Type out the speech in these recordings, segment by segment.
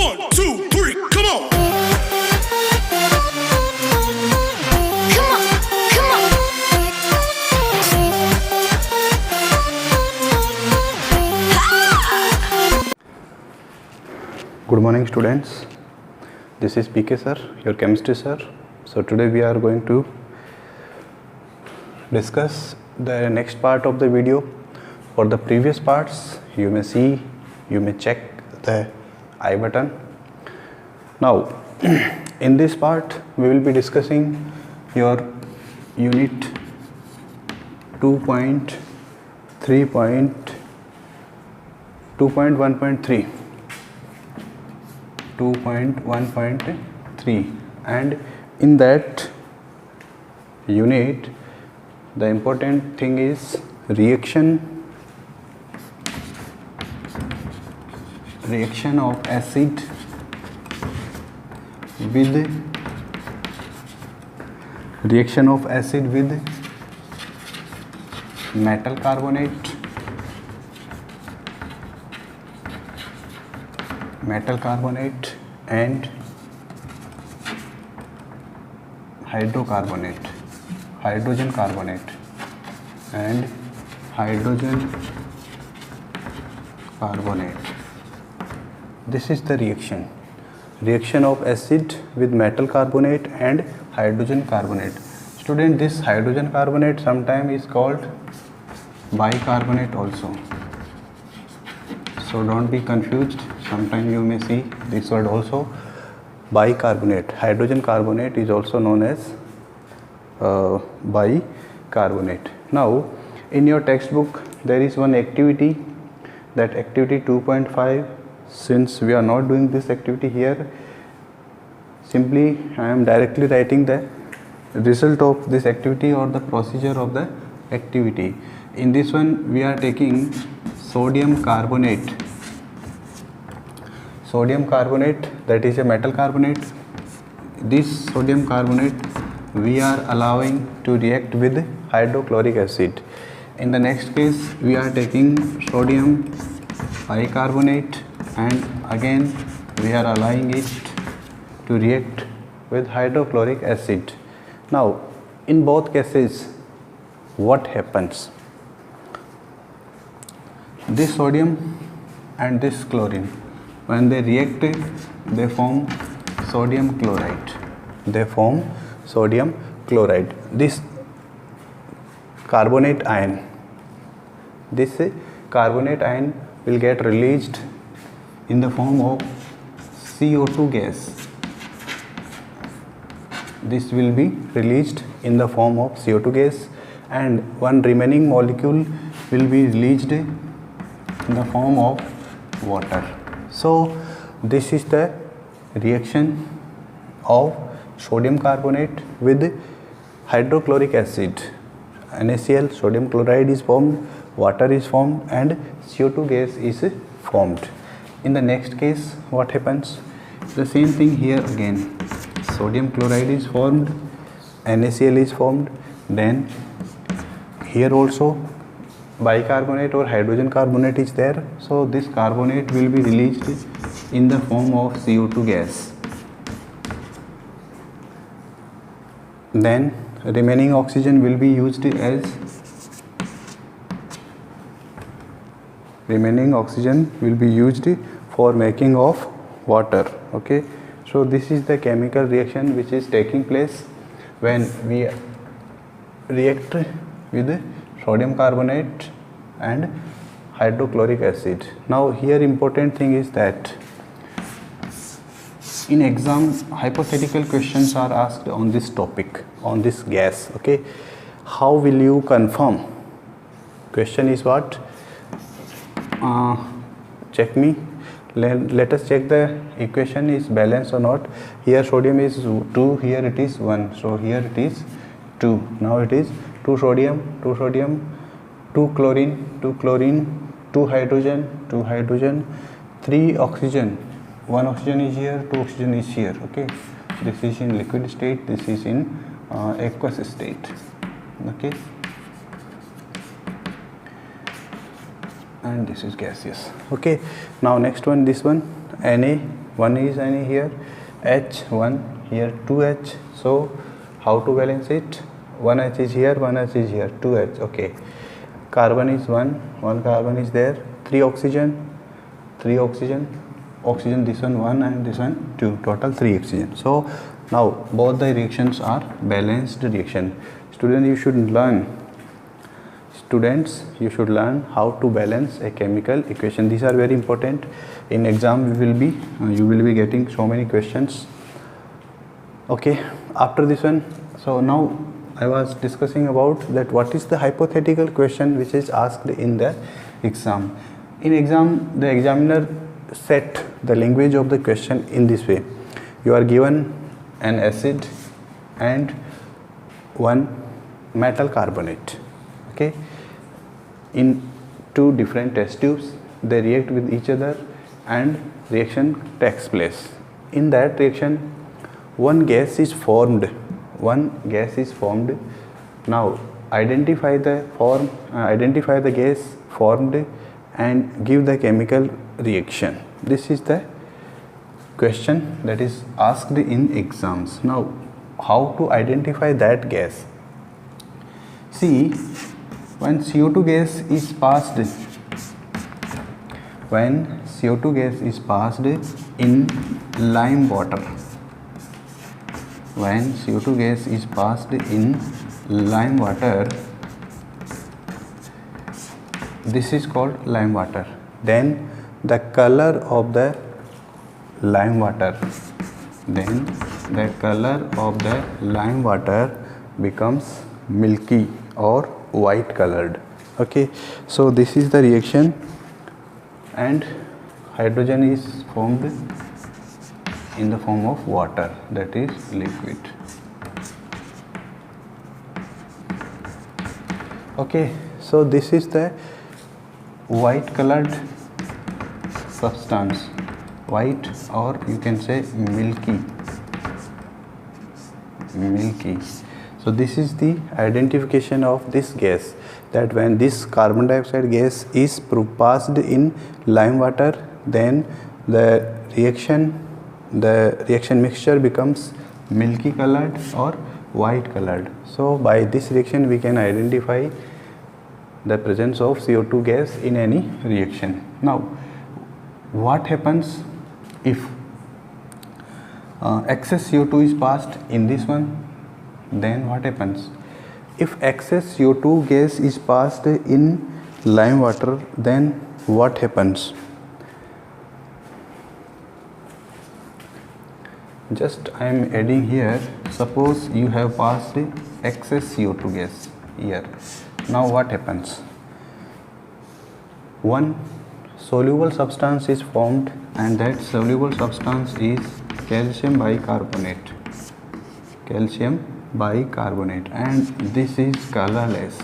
1, 2, 3, come on. Come on, come on. Good morning, students. This is PK sir, your chemistry sir. So today we are going to discuss the next part of the video. For the previous parts, you may see, you may check the I button. Now, in this part, we will be discussing your unit 2.3.2.1.3 2.1.3, and in that unit the important thing is reaction of acid with metal carbonate and hydrogen carbonate. This is the reaction of acid with metal carbonate and hydrogen carbonate. Student, this hydrogen carbonate sometimes is called bicarbonate also, so don't be confused. Sometimes you may see this word also, bicarbonate. Hydrogen carbonate is also known as bicarbonate. Now, in your textbook there is one activity, that activity 2.5. Since we are not doing this activity here, simply I am directly writing the result of this activity or the procedure of the activity. In this one we are taking sodium carbonate, that is a metal carbonate. This sodium carbonate we are allowing to react with hydrochloric acid. In the next case we are taking sodium bicarbonate, and again we are allowing it to react with hydrochloric acid. Now, in both cases what happens? This sodium and this chlorine, when they react, they form sodium chloride. This carbonate ion will get released in the form of CO2 gas. This will be released in the form of CO2 gas, and one remaining molecule will be released in the form of water. So this is the reaction of sodium carbonate with hydrochloric acid. NaCl, sodium chloride is formed, water is formed, and CO2 gas is formed. In the next case what happens? The same thing here again. Sodium chloride is formed, NaCl is formed, then here also bicarbonate or hydrogen carbonate is there. So this carbonate will be released in the form of CO2 gas. Then remaining oxygen will be used for making of water. Okay, so this is the chemical reaction which is taking place when we react with sodium carbonate and hydrochloric acid. Now here important thing is that in exam hypothetical questions are asked on this topic, on this gas. Okay, how will you confirm? Question is what? Check me. Let us check the equation is balanced or not. Here sodium is 2, here it is 1, so here it is 2. Now it is 2 sodium, 2 chlorine, 2 hydrogen, 3 oxygen. 1 oxygen is here, 2 oxygen is here. Okay, this is in liquid state, this is in aqueous state. Okay, and this is gaseous. Okay, now next one, this one Na 1 is any here, H1 here 2H. So how to balance it? 1H is here, 1H is here, 2H. Okay, carbon is 1 carbon is there, 3 oxygen, oxygen this one 1 and this one 2, total 3 oxygen. So now both the reactions are balanced reaction. Students, you should learn how to balance a chemical equation. These are very important. In exam you will be getting so many questions. Okay, after this one, so now I was discussing about that what is the hypothetical question which is asked in the exam. In exam, the examiner set the language of the question in this way. You are given an acid and one metal carbonate. Okay, in two different test tubes, they react with each other and reaction takes place. In that reaction, one gas is formed. Now identify the gas formed and give the chemical reaction. This is the question that is asked in exams. Now how to identify that gas? See, when CO2 gas is passed in lime water, this is called lime water. Then the color of the lime water becomes milky or white colored. Okay, so this is the reaction and hydrogen is formed in the form of water, that is liquid. Okay, so this is the white colored substance, white, or you can say milky. So this is the identification of this gas, that when this carbon dioxide gas is passed in lime water, then the reaction mixture becomes milky colored or white colored. So by this reaction we can identify the presence of CO2 gas in any reaction. Now what happens if excess CO2 is passed in this one? Then what happens? If excess CO2 gas is passed in lime water, then what happens? Just I am adding here, suppose you have passed excess CO2 gas here. Now what happens? One soluble substance is formed, and that soluble substance is calcium bicarbonate, and this is colorless.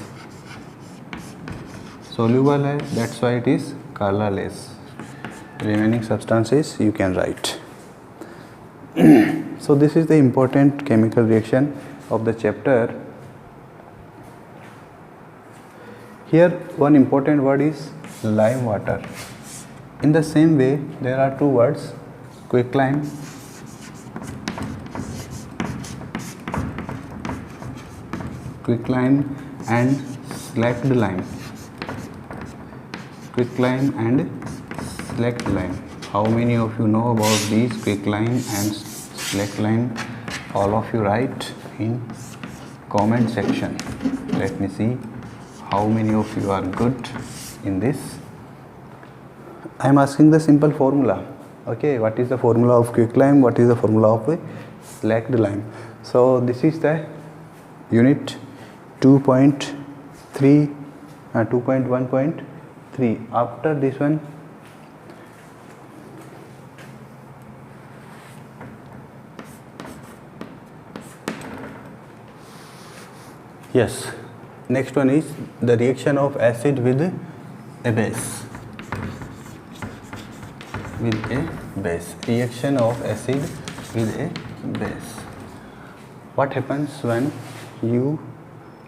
Soluble hai, that's why it is colorless. Remaining substances you can write. So this is the important chemical reaction of the chapter. Here one important word is lime water. In the same way, there are two words, quicklime and slacked lime. How many of you know about these quicklime and slacked lime? All of you write in comment section. Let me see how many of you are good in this. I am asking the simple formula. Okay, what is the formula of quicklime? What is the formula of slacked lime? So this is the unit 2.1.3. After this one, yes, next one is the reaction of acid with a base. Reaction of acid with a base. What happens when you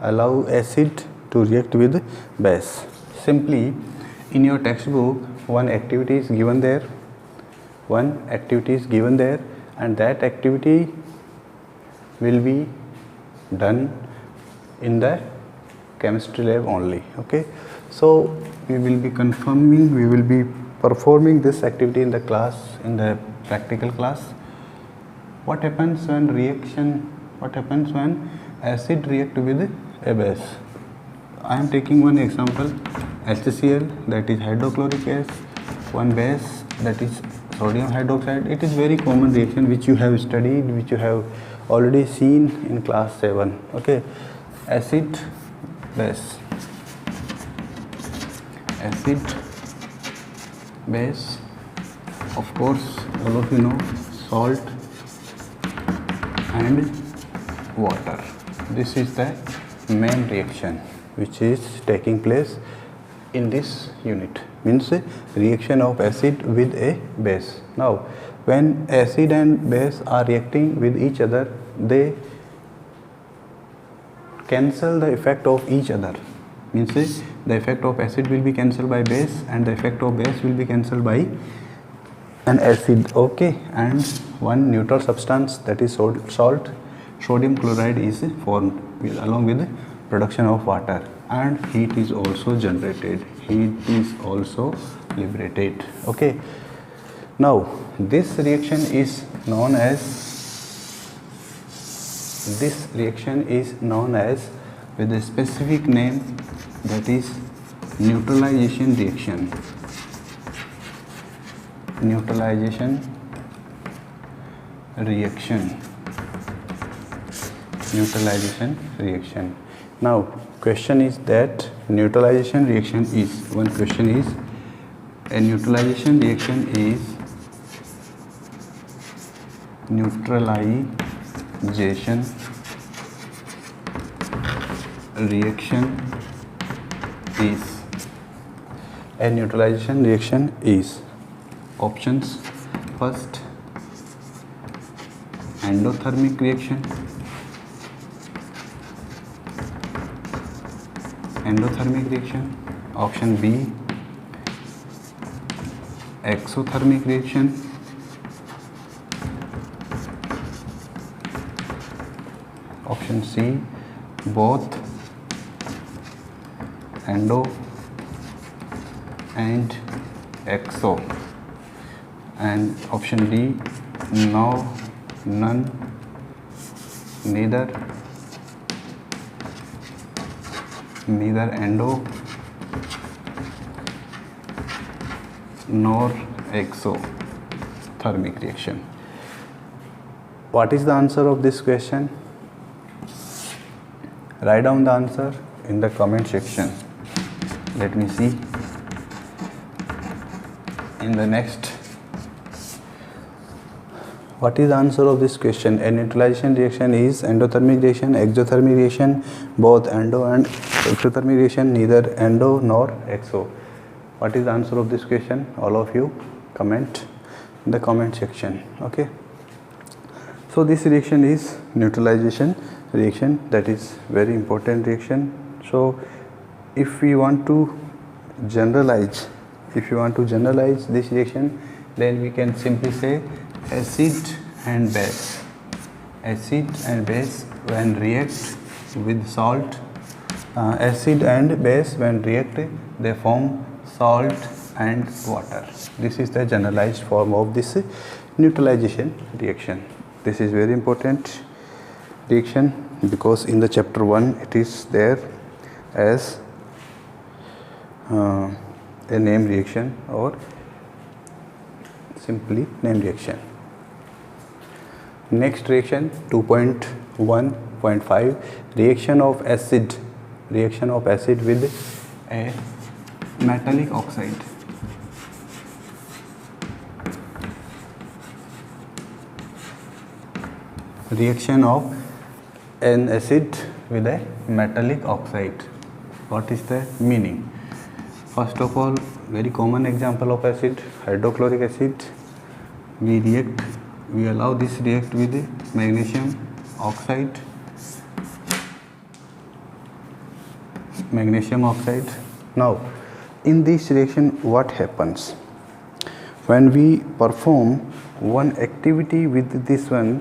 allow acid to react with base? Simply, in your textbook, one activity is given there. one activity is given there, and that activity will be done in the chemistry lab only. Okay, so we will be performing this activity in the class, in the practical class. What happens when acid react with a base? I am taking one example, HCl, that is hydrochloric acid, one base, that is sodium hydroxide. It is very common reaction which you have studied, which you have already seen in class 7. Okay, acid base, of course all of you know, salt and water. This is the main reaction which is taking place in this unit, means reaction of acid with a base. Now when acid and base are reacting with each other, they cancel the effect of each other, means the effect of acid will be cancelled by base and the effect of base will be cancelled by an acid. Okay, and one neutral substance, that is salt, sodium chloride, is formed along with the production of water, and heat is also generated, heat is also liberated. Okay, now this reaction is known as with a specific name, that is neutralization reaction. Neutralization reaction. Now question is that neutralization reaction is, one question is, a neutralization reaction is a neutralization reaction is options. First, endothermic reaction, option B, exothermic reaction, option C, both endo and exo, and option D, no, none, neither endo nor exothermic reaction. What is the answer of this question? Write down the answer in the comment section. Let me see. In the next, what is the answer of this question? A neutralization reaction is endothermic reaction, exothermic reaction, both endo and exothermic reaction, neither endo nor exo. What is the answer of this question? All of you comment in the comment section. Okay, so this reaction is neutralization reaction, that is very important reaction. So if we want to generalize this reaction, then we can simply say acid and base when react with salt, acid and base when react, they form salt and water. This is the generalized form of this neutralization reaction. This is very important reaction because in the chapter 1 it is there as a name reaction or simply name reaction. Next reaction 2.1.5, reaction of acid with a metallic oxide. Reaction of an acid with a metallic oxide. What is the meaning? First of all, very common example of acid, hydrochloric acid. We allow this react with magnesium oxide. Now in this reaction what happens? when we perform one activity with this one,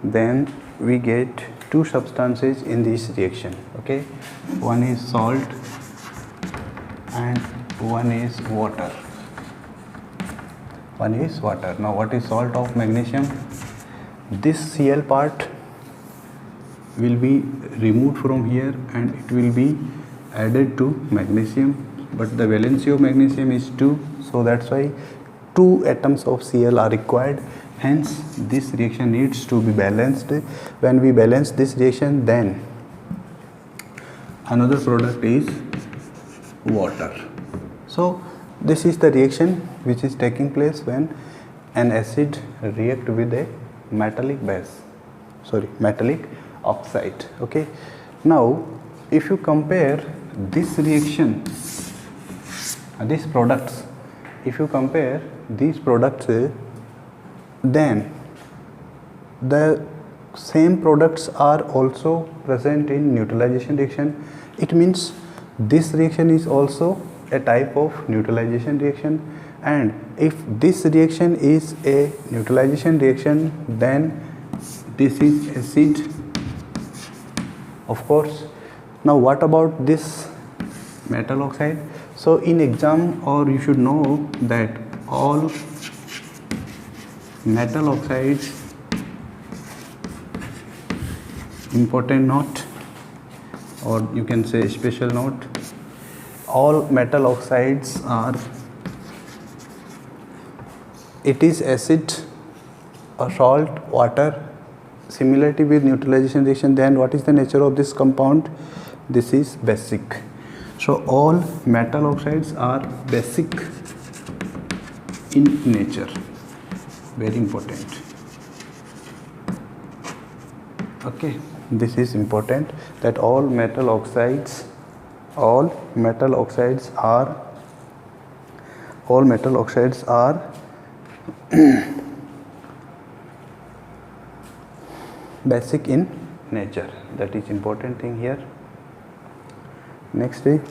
then we get two substances in this reaction. Okay, one is salt and one is water. One is water. Now what is salt of magnesium? This Cl part will be removed from here and it will be added to magnesium, but the valency of magnesium is 2, so that's why 2 atoms of Cl are required. Hence this reaction needs to be balanced. When we balance this reaction, then another product is water. So this is the reaction which is taking place when an acid react with a metallic oxide. Okay, now if you compare this reaction, these products, if you compare these products, then the same products are also present in neutralization reaction. It means this reaction is also a type of neutralization reaction, and if this reaction is a neutralization reaction, then this is acid, of course. Now what about this metal oxide? So in exam, or you should know that all metal oxides, important note, or you can say special note, all metal oxides are, it is acid or salt, water. Similarity with neutralization reaction, then what is the nature of this compound? This is basic. So all metal oxides are basic in nature. Very important. Okay, this is important, that all metal oxides are basic in nature. That is important thing here. Next day,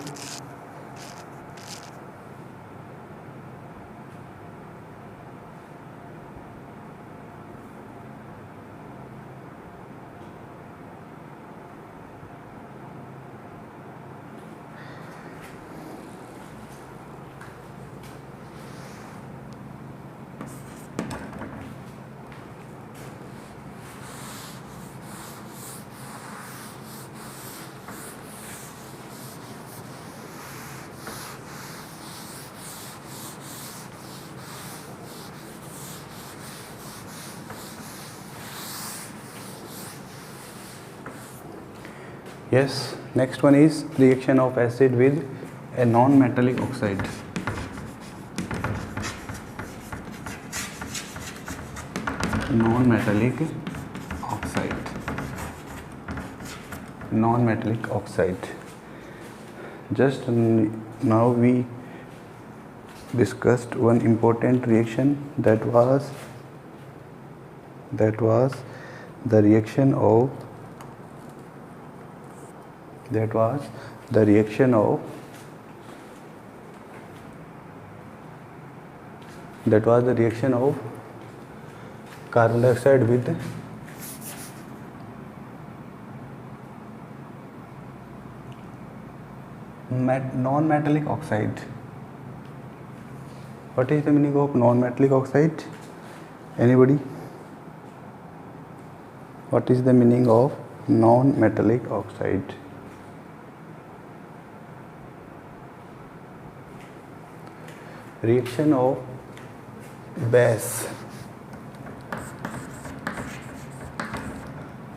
yes, next one is reaction of acid with a non-metallic oxide. Non-metallic oxide. Just now we discussed one important reaction, that was the reaction of carbon dioxide with non-metallic oxide. What is the meaning of non-metallic oxide? Anybody? What is the meaning of non-metallic oxide? Reaction of base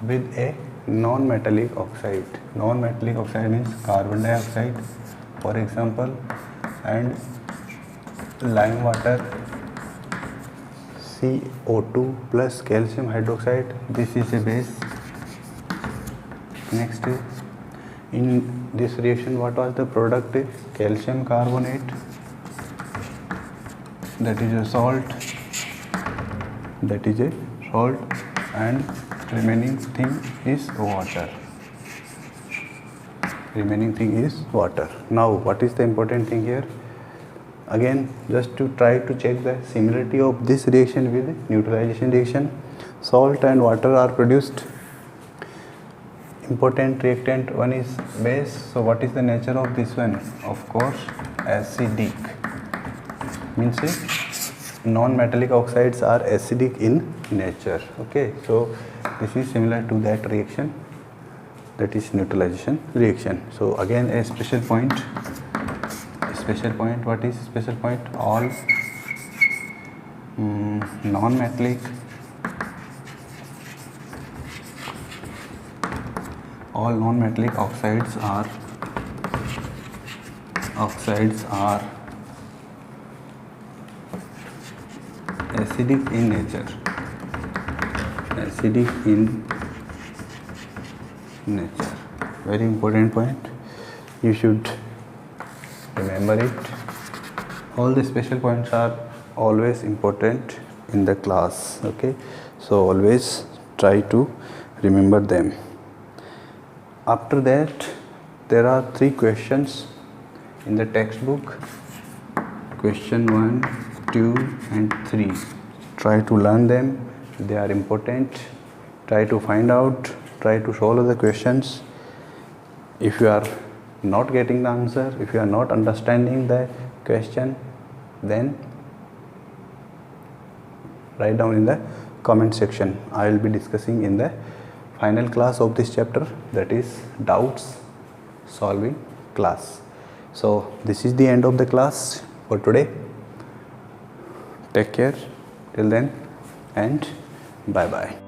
with a non-metallic oxide. Non-metallic oxide means carbon dioxide, for example, and lime water, CO2 plus calcium hydroxide. This is a base. Next, in this reaction, what was the product? Calcium carbonate, that is a salt, and remaining thing is water. Now what is the important thing here? again just to try to check the similarity of this reaction with neutralization reaction. Salt and water are produced. Important reactant one is base. So what is the nature of this one? Of course acidic. Means non-metallic oxides are acidic in nature. Okay, so this is similar to that reaction, that is neutralization reaction. So again a special point. What is special point? All non-metallic oxides are acidic in nature. Very important point, you should remember it. All the special points are always important in the class. Okay, so always try to remember them. After that there are 3 questions in the textbook. Question 1, 2 and 3. Try to learn them, they are important. Try to find out, try to solve the questions. If you are not getting the answer, if you are not understanding the question, then write down in the comment section. I will be discussing in the final class of this chapter, that is doubts solving class. So this is the end of the class for today. Take care till then and bye bye.